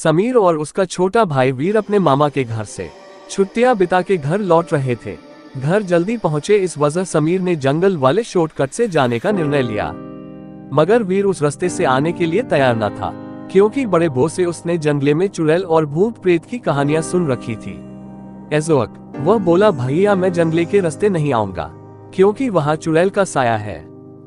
समीर और उसका छोटा भाई वीर अपने मामा के घर से छुट्टियां बिता के घर लौट रहे थे। घर जल्दी पहुंचे, इस वजह समीर ने जंगल वाले शॉर्टकट से जाने का निर्णय लिया। मगर वीर उस रास्ते से आने के लिए तैयार न था, क्योंकि बड़े भो से उसने जंगले में चुड़ैल और भूत प्रेत की कहानियां सुन रखी थी। एज़ोक वह बोला, भैया मैं जंगले के रास्ते नहीं आऊंगा, क्योंकि वहाँ चुड़ैल का साया है।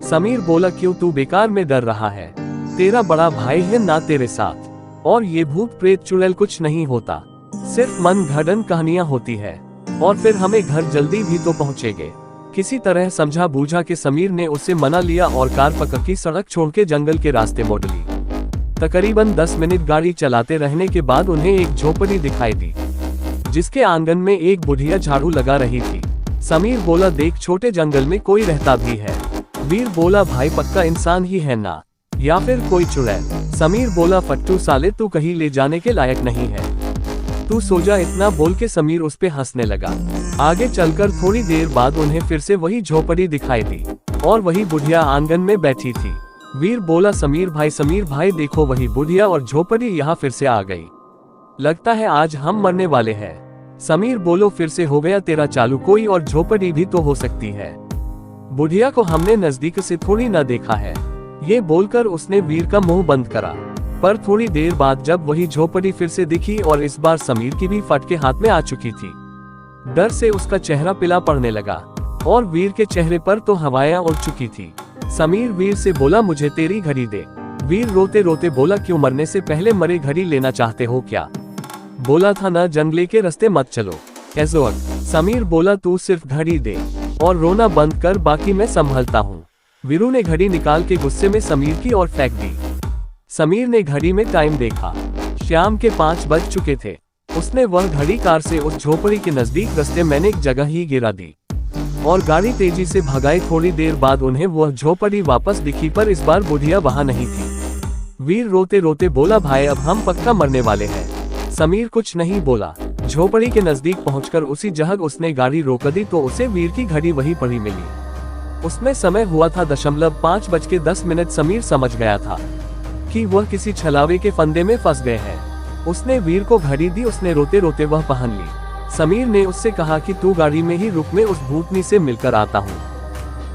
समीर बोला, क्यों, तू बेकार में डर रहा है, तेरा बड़ा भाई है ना तेरे साथ, और ये भूत प्रेत चुड़ैल कुछ नहीं होता, सिर्फ मन घड़न कहानियां होती है, और फिर हमें घर जल्दी भी तो पहुंचेंगे। किसी तरह समझा बूझा के समीर ने उसे मना लिया और कार पकड़ की सड़क छोड़ के जंगल के रास्ते मोड़ ली। तकरीबन 10 मिनट गाड़ी चलाते रहने के बाद उन्हें एक झोपड़ी दिखाई दी, जिसके आंगन में एक बुढ़िया झाड़ू लगा रही थी। समीर बोला, देख छोटे जंगल में कोई रहता भी है। वीर बोला, भाई पक्का इंसान ही है ना, या फिर कोई चुड़ैल। समीर बोला, फट्टू साले तू कहीं ले जाने के लायक नहीं है, तू सो जा। इतना बोल के समीर उस पे हंसने लगा। आगे चलकर थोड़ी देर बाद उन्हें फिर से वही झोपड़ी दिखाई दी और वही बुढ़िया आंगन में बैठी थी। वीर बोला, समीर भाई देखो वही बुढ़िया और झोपड़ी यहाँ फिर से आ गई, लगता है आज हम मरने वाले हैं। समीर बोलो, फिर से हो गया तेरा चालू, कोई और झोपड़ी भी तो हो सकती है, बुढ़िया को हमने नजदीक से थोड़ी न देखा है। ये बोलकर उसने वीर का मुंह बंद करा। पर थोड़ी देर बाद जब वही झोपड़ी फिर से दिखी और इस बार समीर की भी फटके हाथ में आ चुकी थी। डर से उसका चेहरा पीला पड़ने लगा और वीर के चेहरे पर तो हवाएं उड़ चुकी थी। समीर वीर से बोला, मुझे तेरी घड़ी दे। वीर रोते रोते बोला, क्यों, मरने से पहले मरे घड़ी लेना चाहते हो क्या? बोला था ना जंगले के रास्ते मत चलो। एज़ोक समीर बोला, तू सिर्फ घड़ी दे और रोना बंद कर, बाकी मैं संभलता हूँ। वीरू ने घड़ी निकाल के गुस्से में समीर की ओर फेंक दी। समीर ने घड़ी में टाइम देखा, शाम के 5 बज चुके थे। उसने वह घड़ी कार से उस झोपड़ी के नजदीक रास्ते में एक जगह ही गिरा दी और गाड़ी तेजी से भगाई। थोड़ी देर बाद उन्हें वह झोपड़ी वापस दिखी, पर इस बार बुढ़िया वहां नहीं थी। वीर रोते रोते बोला, भाई अब हम पक्का मरने वाले हैं। समीर कुछ नहीं बोला। झोपड़ी के नजदीक पहुंचकर उसी जगह उसने गाड़ी रोक दी तो उसे वीर की घड़ी वहीं पड़ी मिली। उसमें समय हुआ था 5:10। समीर समझ गया था कि वह किसी छलावे के फंदे में फंस गए हैं। उसने वीर को घड़ी दी, उसने रोते रोते वह पहन ली। समीर ने उससे कहा कि तू गाड़ी में ही रुक, मैं उस भूतनी से मिलकर आता हूँ,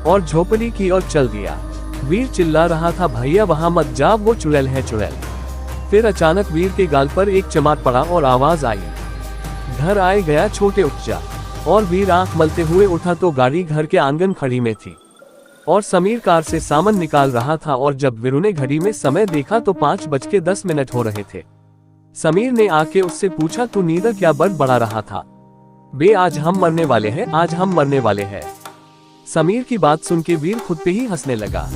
और झोपड़ी की ओर चल दिया। वीर चिल्ला रहा था, भैया वहां मत जा, वो चुड़ैल है चुड़ैल। फिर अचानक वीर के गाल पर एक चमाट पड़ा और आवाज आई, घर आए गया छोटे उच्चा। और वीर आंख मलते हुए उठा तो गाड़ी घर के आंगन खड़ी में थी और समीर कार से सामान निकाल रहा था। और जब वीरू ने घड़ी में समय देखा तो 5:10 हो रहे थे। समीर ने आके उससे पूछा, तू नींद क्या बड़ा रहा था बे? आज हम मरने वाले हैं, आज हम मरने वाले हैं। समीर की बात सुन के वीर खुद पे ही हंसने लगा।